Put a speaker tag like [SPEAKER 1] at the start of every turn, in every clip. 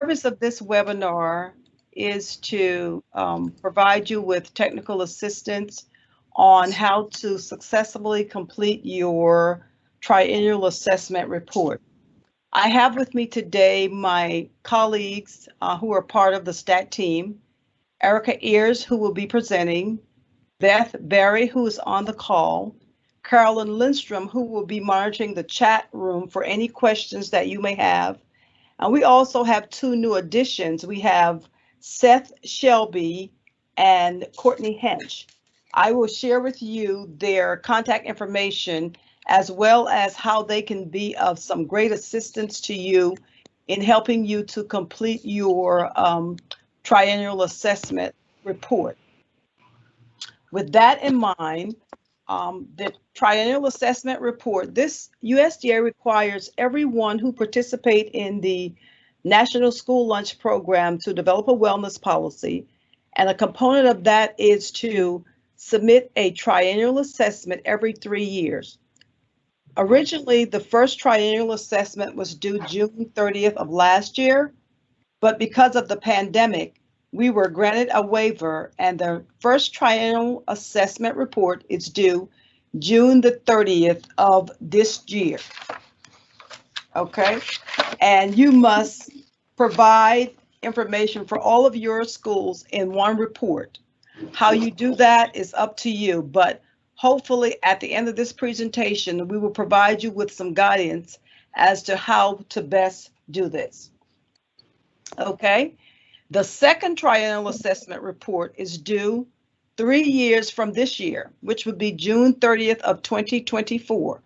[SPEAKER 1] purpose of this webinar is to provide you with technical assistance on how to successfully complete your triennial assessment report. I have with me today my colleagues who are part of the STAT team, Erica Ears, who will be presenting, Beth Berry, who is on the call, Carolyn Lindstrom, who will be monitoring the chat room for any questions that you may have. And we also have two new additions. We have Seth Shelby and Courtney Hench. I will share with you their contact information as well as how they can be of some great assistance to you in helping you to complete your triennial assessment report. With that in mind, the triennial assessment report, this USDA requires everyone who participate in the National School Lunch Program to develop a wellness policy. And a component of that is to submit a triennial assessment every 3 years. Originally, the first triennial assessment was due June 30th of last year, but because of the pandemic, we were granted a waiver and the first triennial assessment report is due June the 30th of this year. Okay, and you must provide information for all of your schools in one report. How you do that is up to you, but hopefully at the end of this presentation, we will provide you with some guidance as to how to best do this. Okay, the second triennial assessment report is due 3 years from this year, which would be June 30th of 2024.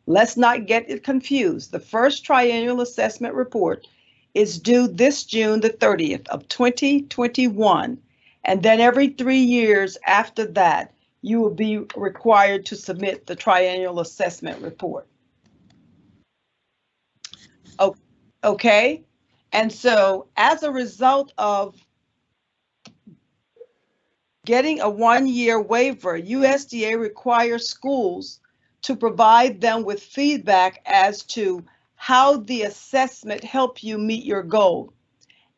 [SPEAKER 1] Let's not get it confused. The first triennial assessment report is due this June the 30th of 2021. And then every 3 years after that, you will be required to submit the triennial assessment report. Okay, and so as a result of getting a 1-year waiver, USDA requires schools to provide them with feedback as to how the assessment helped you meet your goal.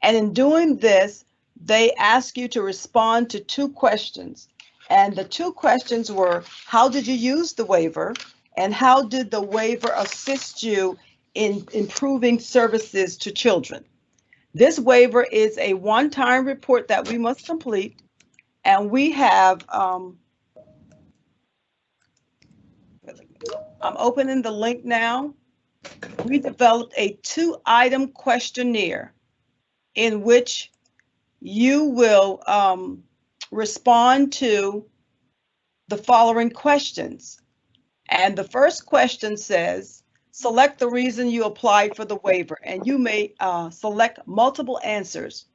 [SPEAKER 1] And in doing this, they ask you to respond to 2 questions. And the 2 questions were, how did you use the waiver? And how did the waiver assist you in improving services to children? This waiver is a one-time report that we must complete. And we have, I'm opening the link now. We developed a 2-item questionnaire in which you will respond to the following questions. And the first question says, select the reason you applied for the waiver, and you may select multiple answers.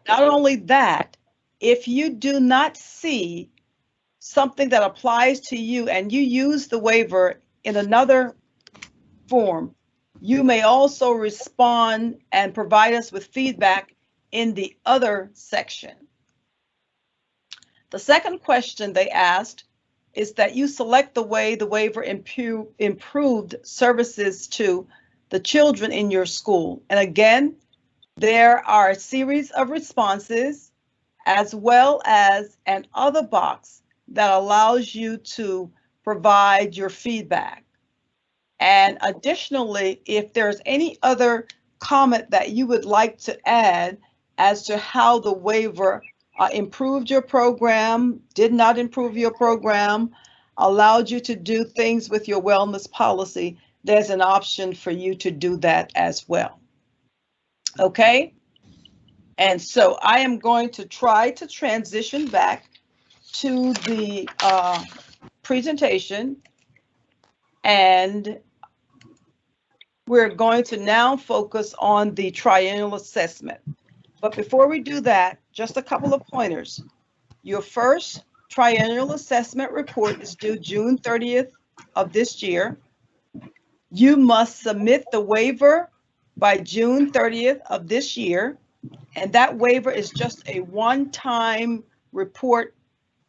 [SPEAKER 1] Not only that, if you do not see something that applies to you and you use the waiver in another form, you may also respond and provide us with feedback in the other section. The second question they asked is that you select the way the waiver improved services to the children in your school. And again, there are a series of responses as well as an other box that allows you to provide your feedback. And additionally, if there's any other comment that you would like to add as to how the waiver improved your program, did not improve your program, allowed you to do things with your wellness policy, there's an option for you to do that as well. Okay? And so I am going to try to transition back to the presentation, and we're going to now focus on the triennial assessment. But before we do that, just a couple of pointers. Your first triennial assessment report is due June 30th of this year. You must submit the waiver by June 30th of this year. And that waiver is just a one-time report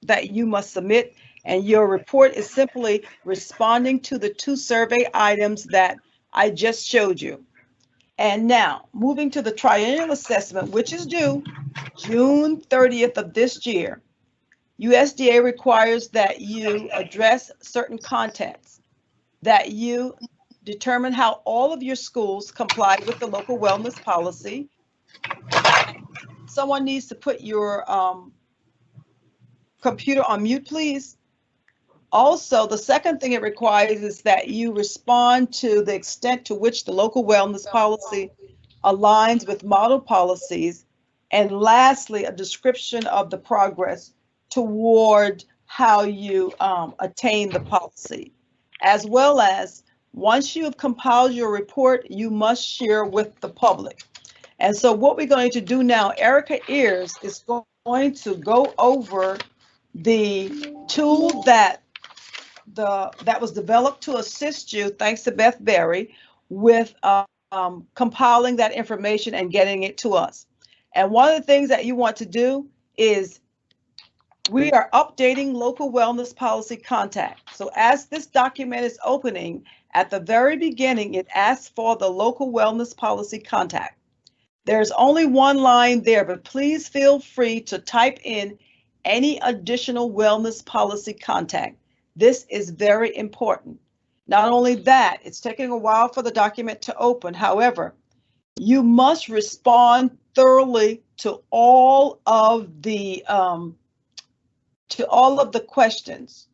[SPEAKER 1] that you must submit. And your report is simply responding to the 2 survey items that I just showed you. And now, moving to the triennial assessment, which is due June 30th of this year, USDA requires that you address certain contents, that you determine how all of your schools comply with the local wellness policy. Someone needs to put your computer on mute, please. Also, the second thing it requires is that you respond to the extent to which the local wellness policy aligns with model policies. And lastly, a description of the progress toward how you attain the policy, as well as once you have compiled your report, you must share with the public. And so what we're going to do now, Erica Ayers is going to go over the tool that was developed to assist you, thanks to Beth Berry, with compiling that information and getting it to us. And one of the things that you want to do is we are updating local wellness policy contact. So as this document is opening, at the very beginning, it asks for the local wellness policy contact. There's only one line there, but please feel free to type in any additional wellness policy contact. This is very important. Not only that, it's taking a while for the document to open. However, you must respond thoroughly to all of the questions.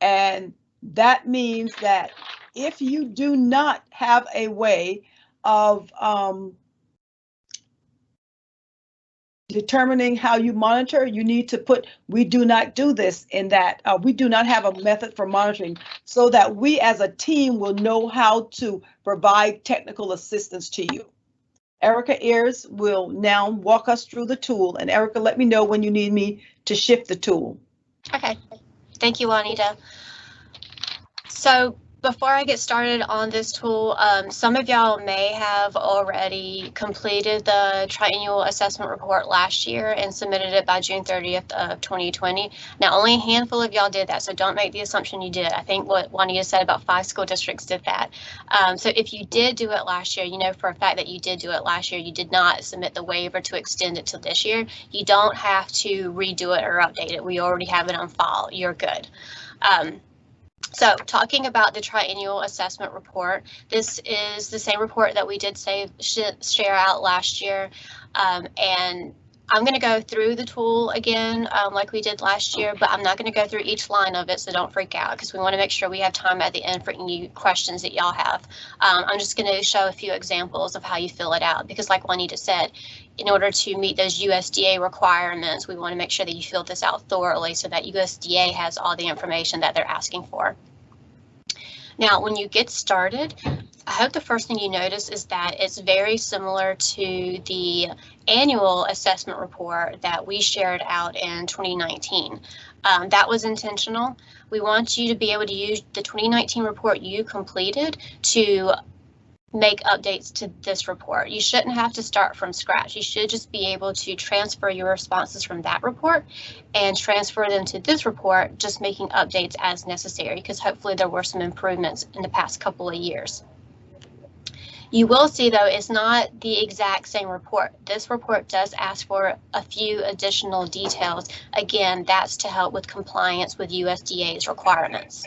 [SPEAKER 1] And that means that if you do not have a way of determining how you monitor, you need to put, we do not do this in that, we do not have a method for monitoring, so that we as a team will know how to provide technical assistance to you. Erica Ayers will now walk us through the tool. And Erica, let me know when you need me to shift the tool.
[SPEAKER 2] Okay, thank you, Juanita. So before I get started on this tool, some of y'all may have already completed the triennial assessment report last year and submitted it by June 30th of 2020. Now, only a handful of y'all did that, so don't make the assumption you did. I think what Juanita said, about 5 school districts did that. So if you did do it last year, you know for a fact that you did do it last year. You did not submit the waiver to extend it to this year. You don't have to redo it or update it. We already have it on file. You're good. So talking about the triennial assessment report, this is the same report that we did share out last year. And I'm going to go through the tool again like we did last year, but I'm not going to go through each line of it, so don't freak out, because we want to make sure we have time at the end for any questions that y'all have. I'm just going to show a few examples of how you fill it out, because like Juanita said, in order to meet those USDA requirements, we want to make sure that you fill this out thoroughly so that USDA has all the information that they're asking for. Now, when you get started, I hope the first thing you notice is that it's very similar to the annual assessment report that we shared out in 2019. That was intentional. We want you to be able to use the 2019 report you completed to make updates to this report. You shouldn't have to start from scratch. You should just be able to transfer your responses from that report and transfer them to this report, just making updates as necessary, because hopefully there were some improvements in the past couple of years. You will see, though, it's not the exact same report. This report does ask for a few additional details. Again, that's to help with compliance with USDA's requirements.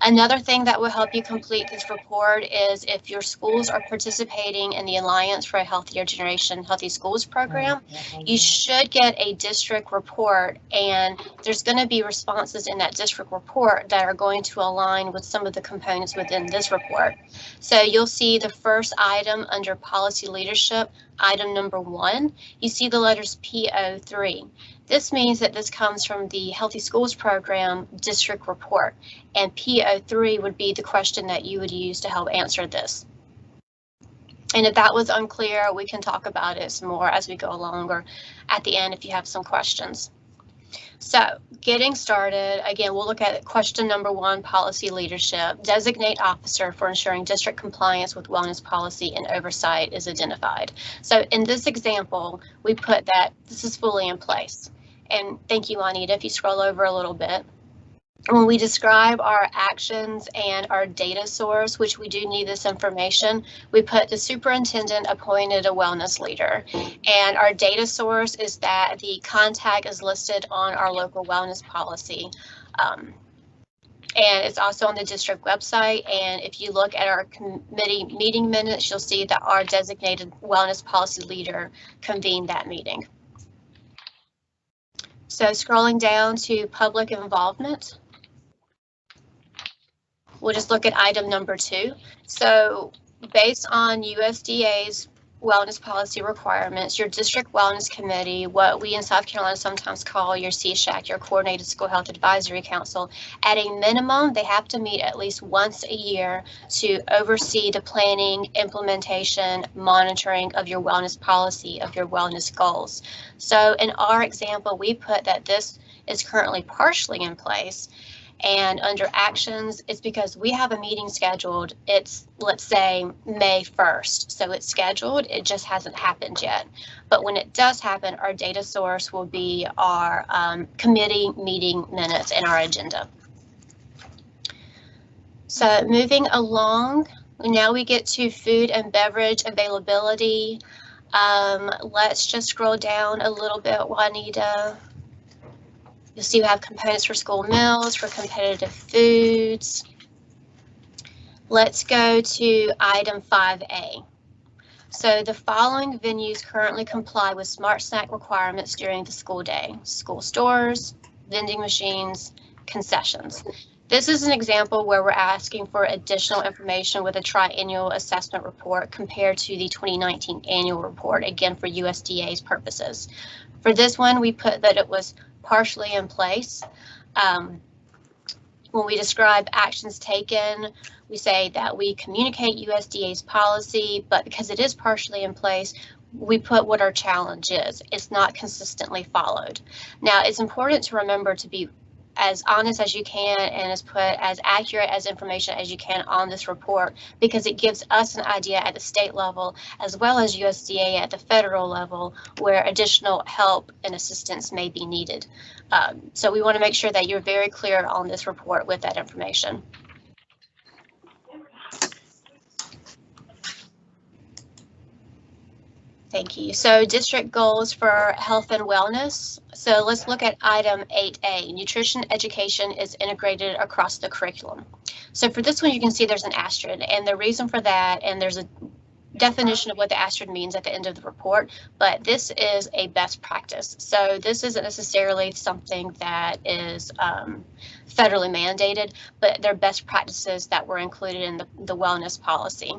[SPEAKER 2] Another thing that will help you complete this report is if your schools are participating in the Alliance for a Healthier Generation Healthy Schools program, you should get a district report, and there's going to be responses in that district report that are going to align with some of the components within this report. So you'll see the first item under policy leadership, item number 1, you see the letters PO3. This means that this comes from the Healthy Schools Program district report, and PO3 would be the question that you would use to help answer this. And if that was unclear, we can talk about it some more as we go along, or at the end if you have some questions. So getting started, again, we'll look at question number 1, policy leadership. Designate officer for ensuring district compliance with wellness policy and oversight is identified. So in this example, we put that this is fully in place. And thank you, Juanita. If you scroll over a little bit, When we describe our actions and our data source, which we do need this information, we put the superintendent appointed a wellness leader. And our data source is that the contact is listed on our local wellness policy. And it's also on the district website. And if you look at our committee meeting minutes, you'll see that our designated wellness policy leader convened that meeting. So scrolling down to public involvement, we'll just look at item number 2. So based on USDA's wellness policy requirements, your district wellness committee, what we in South Carolina sometimes call your CSHAC, your Coordinated School Health Advisory Council, at a minimum, they have to meet at least once a year to oversee the planning, implementation, monitoring of your wellness policy, of your wellness goals. So in our example, we put that this is currently partially in place. And under actions, it's because we have a meeting scheduled. It's, let's say, May 1st. So it's scheduled, it just hasn't happened yet. But when it does happen, our data source will be our committee meeting minutes and our agenda. So moving along, now we get to food and beverage availability. Let's just scroll down a little bit, Juanita. You'll see we have components for school meals, for competitive foods. Let's go to item 5A. So the following venues currently comply with smart snack requirements during the school day: school stores, vending machines, concessions. This is an example where we're asking for additional information with a triennial assessment report compared to the 2019 annual report, again for USDA's purposes. For this one, we put that it was partially in place. When we describe actions taken, we say that we communicate USDA's policy, but because it is partially in place, we put what our challenge is. It's not consistently followed. Now, it's important to remember to be as honest as you can and as put as accurate as information as you can on this report, because it gives us an idea at the state level as well as USDA at the federal level where additional help and assistance may be needed. So we want to make sure that you're very clear on this report with that information. Thank you. So district goals for health and wellness. So let's look at item 8A. Nutrition education is integrated across the curriculum. So for this one, you can see there's an asterisk, and the reason for that, and there's a definition of what the asterisk means at the end of the report, but this is a best practice. So this isn't necessarily something that is federally mandated, but they're best practices that were included in the wellness policy.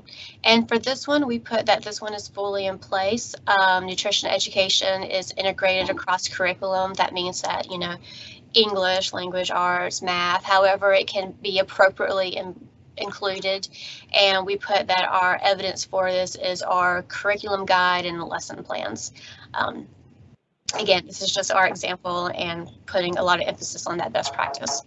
[SPEAKER 2] And for this one, we put that this one is fully in place. Nutrition education is integrated across curriculum. That means that, you know, English, language arts, math, however it can be appropriately included. And we put that our evidence for this is our curriculum guide and the lesson plans. Again, this is just our example and putting a lot of emphasis on that best practice.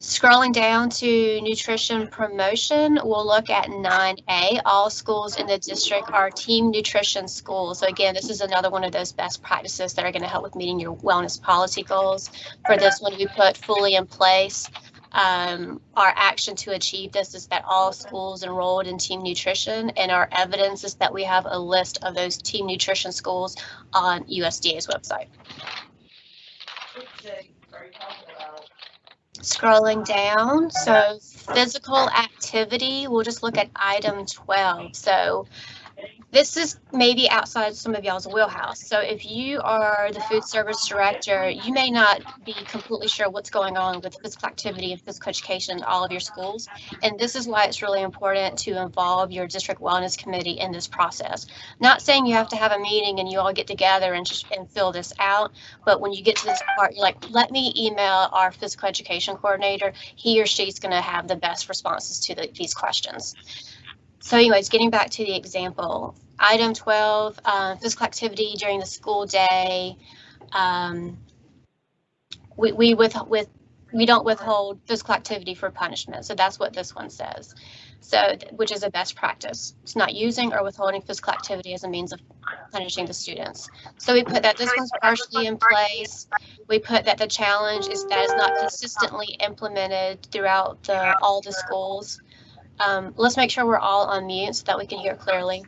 [SPEAKER 2] Scrolling down to nutrition promotion, we'll look at 9A. All schools in the district are team nutrition schools. So again, this is another one of those best practices that are going to help with meeting your wellness policy goals. For this one, we put fully in place. Our action to achieve this is that all schools enrolled in team nutrition, and our evidence is that we have a list of those team nutrition schools on USDA's website. Scrolling down, so physical activity, we'll just look at item 12. So this is maybe outside some of y'all's wheelhouse. So if you are the food service director, you may not be completely sure what's going on with physical activity and physical education in all of your schools. And this is why it's really important to involve your district wellness committee in this process. Not saying you have to have a meeting and you all get together and fill this out, but when you get to this part, you're like, let me email our physical education coordinator. He or she's going to have the best responses to these questions. So anyways, getting back to the example, item 12, physical activity during the school day. We don't withhold physical activity for punishment. So that's what this one says. So, which is a best practice. It's not using or withholding physical activity as a means of punishing the students. So we put that this one's partially in place. We put that the challenge is that it's not consistently implemented throughout all the schools. Let's make sure we're all on mute so that we can hear clearly.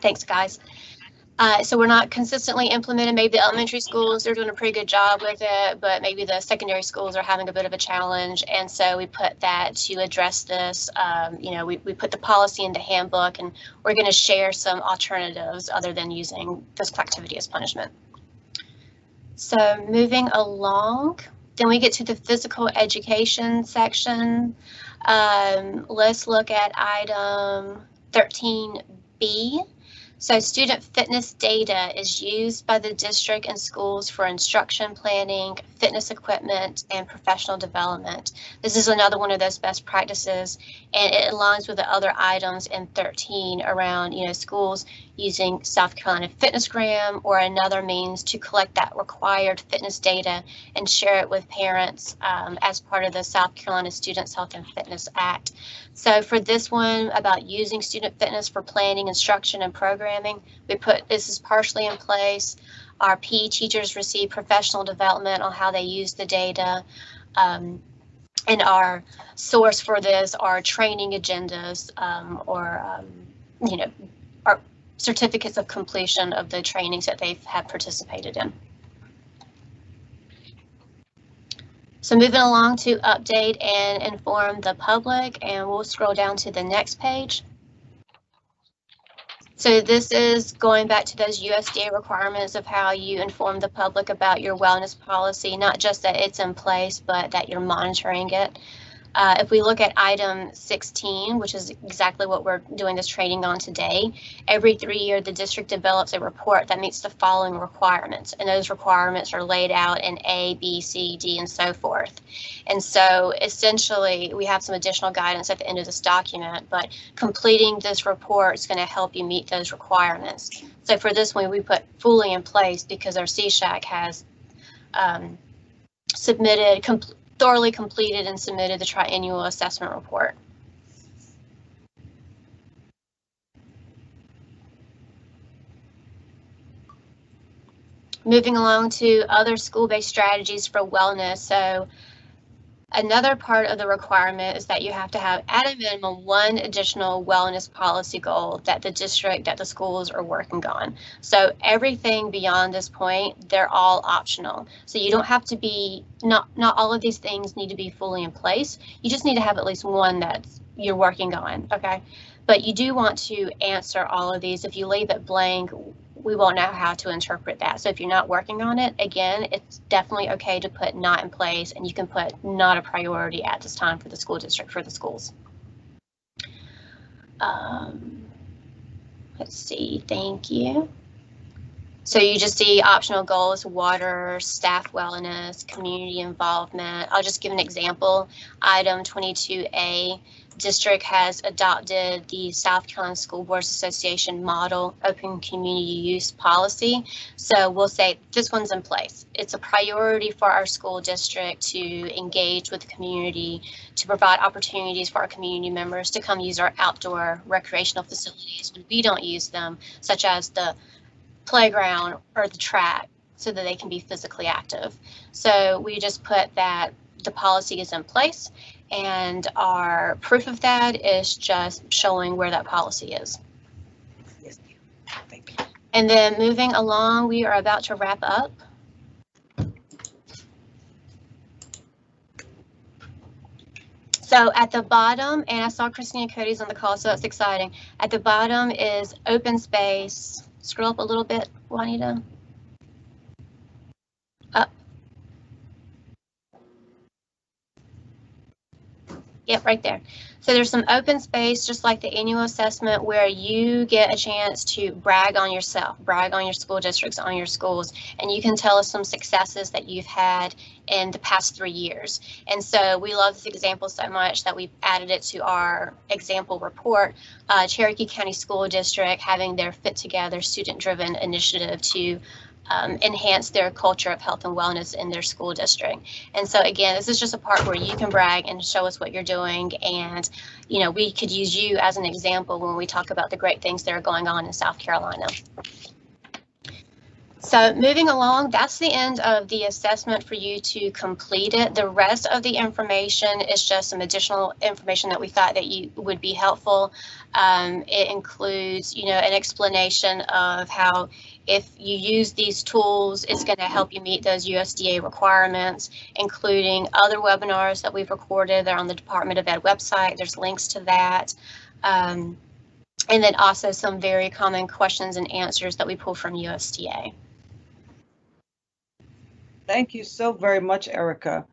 [SPEAKER 2] Thanks, guys. So we're not consistently implemented. Maybe the elementary schools are doing a pretty good job with it, but maybe the secondary schools are having a bit of a challenge. And so we put that to address this. We put the policy in the handbook, and we're going to share some alternatives other than using physical activity as punishment. So moving along, then we get to the physical education section. Let's look at item 13B. So student fitness data is used by the district and schools for instruction planning, fitness equipment, and professional development. This is another one of those best practices, and it aligns with the other items in 13 around, schools using South Carolina Fitnessgram or another means to collect that required fitness data and share it with parents as part of the South Carolina Students Health and Fitness Act. So for this one about using student fitness for planning, instruction, and programming, we put this is partially in place. Our PE teachers receive professional development on how they use the data. And our source for this are training agendas or our certificates of completion of the trainings that they have participated in. So moving along to update and inform the public, and we'll scroll down to the next page. So this is going back to those USDA requirements of how you inform the public about your wellness policy, not just that it's in place, but that you're monitoring it. If we look at item 16, which is exactly what we're doing this training on today, every 3 years the district develops a report that meets the following requirements, and those requirements are laid out in A, B, C, D, and so forth. And so essentially we have some additional guidance at the end of this document, but completing this report is going to help you meet those requirements. So for this one we put fully in place because our CSHAC has thoroughly completed and submitted the triennial assessment report. Moving along to other school-based strategies for wellness. So another part of the requirement is that you have to have at a minimum one additional wellness policy goal that the district, that the schools are working on. So everything beyond this point, they're all optional. So you don't have to be, not all of these things need to be fully in place. You just need to have at least one that you're working on, okay? But you do want to answer all of these. If you leave it blank, we won't know how to interpret that. So if you're not working on it, again, it's definitely okay to put not in place, and you can put not a priority at this time for the school district, for the schools. Let's see, thank you. So you just see optional goals, water, staff wellness, community involvement. I'll just give an example. Item 22A, district has adopted the South Carolina School Boards Association model open community use policy. So we'll say this one's in place. It's a priority for our school district to engage with the community, to provide opportunities for our community members to come use our outdoor recreational facilities when we don't use them, such as the playground or the track, so that they can be physically active. So we just put that the policy is in place, and our proof of that is just showing where that policy is.
[SPEAKER 1] Yes, thank you.
[SPEAKER 2] And then moving along, we are about to wrap up. So at the bottom, and I saw Christina Cody's on the call, so that's exciting. At the bottom is open space. Scroll up a little bit, Juanita. Up. Yep, right there. So there's some open space, just like the annual assessment, where you get a chance to brag on yourself, brag on your school districts, on your schools, and you can tell us some successes that you've had in the past 3 years. And so we love this example so much that we've added it to our example report. Cherokee County School District having their Fit Together student-driven initiative to enhance their culture of health and wellness in their school district. And so again, this is just a part where you can brag and show us what you're doing. And, you know, we could use you as an example when we talk about the great things that are going on in South Carolina. So moving along, that's the end of the assessment for you to complete it. The rest of the information is just some additional information that we thought that you would be helpful. It includes, you know, an explanation of how if you use these tools, it's going to help you meet those USDA requirements, including other webinars that we've recorded. They're on the Department of Ed website. There's links to that. And then also some very common questions and answers that we pull from USDA.
[SPEAKER 1] Thank you so very much, Erica.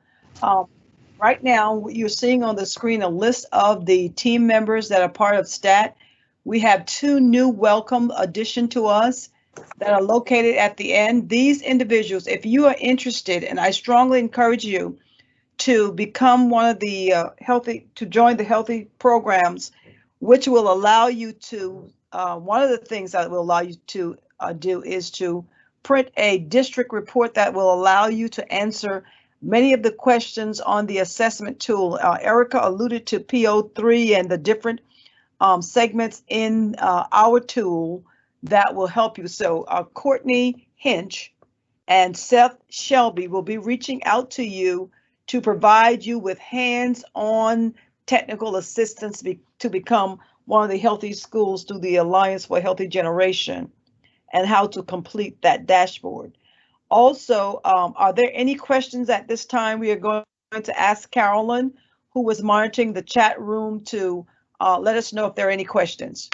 [SPEAKER 1] Right now, you're seeing on the screen a list of the team members that are part of STAT. We have 2 new welcome addition to us that are located at the end. These individuals, if you are interested, and I strongly encourage you to become one of the to join the healthy programs, which will allow you to, one of the things that will allow you to do is to print a district report that will allow you to answer many of the questions on the assessment tool. Erica alluded to PO3 and the different segments in our tool that will help you. So Courtney Hinch and Seth Shelby will be reaching out to you to provide you with hands-on technical assistance to become one of the healthy schools through the Alliance for Healthy Generation, and how to complete that dashboard. Also, are there any questions at this time? We are going to ask Carolyn, who was monitoring the chat room, to let us know if there are any questions.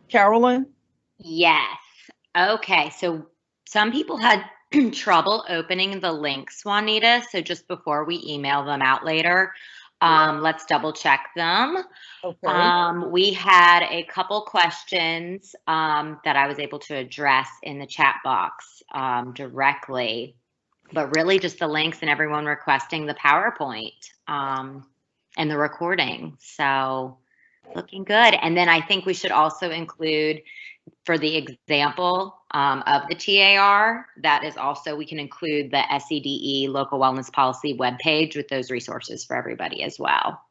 [SPEAKER 1] Carolyn?
[SPEAKER 3] Yes. Okay, so some people had trouble opening the links, Juanita, so just before we email them out later, let's double check them.
[SPEAKER 1] Okay.
[SPEAKER 3] We had a couple questions that I was able to address in the chat box directly, but really just the links and everyone requesting the PowerPoint and the recording. So looking good. And then I think we should also include, for the example of the TAR, that is also, we can include the SEDE Local Wellness Policy webpage with those resources for everybody as well.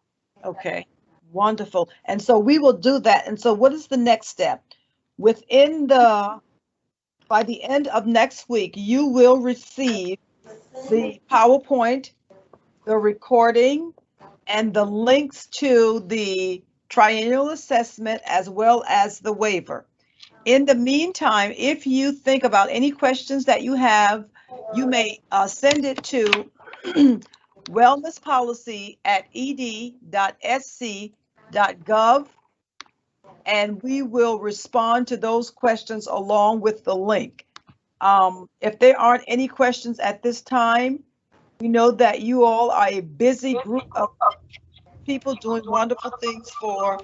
[SPEAKER 1] Okay, wonderful. And so we will do that. And so what is the next step? By the end of next week, you will receive the PowerPoint, the recording, and the links to the triennial assessment as well as the waiver. In the meantime, if you think about any questions that you have, you may send it to wellnesspolicy@ed.sc.gov, and we will respond to those questions along with the link. If there aren't any questions at this time, we know that you all are a busy group of people doing wonderful things for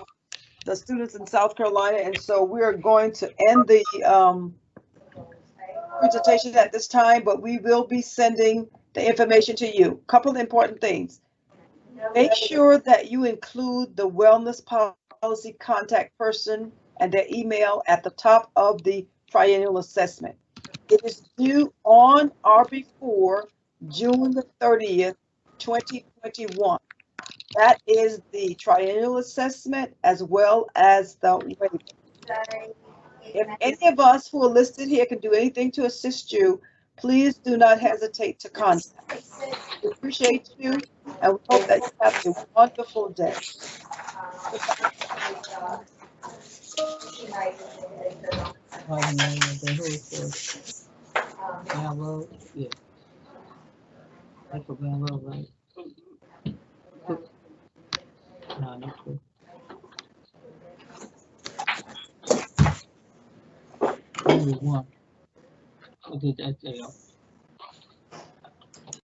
[SPEAKER 1] the students in South Carolina, and so we're going to end the presentation at this time, but we will be sending the information to you. A couple of important things. Make sure that you include the wellness policy contact person and their email at the top of the triennial assessment. It is due on or before June the 30th, 2021. That is the triennial assessment as well as the waiver. If any of us who are listed here can do anything to assist you, please do not hesitate to contact us. We appreciate you, and we hope that you have a wonderful day.
[SPEAKER 4] Download, yeah. That's for download, right? No, not true. Only one. I did that there.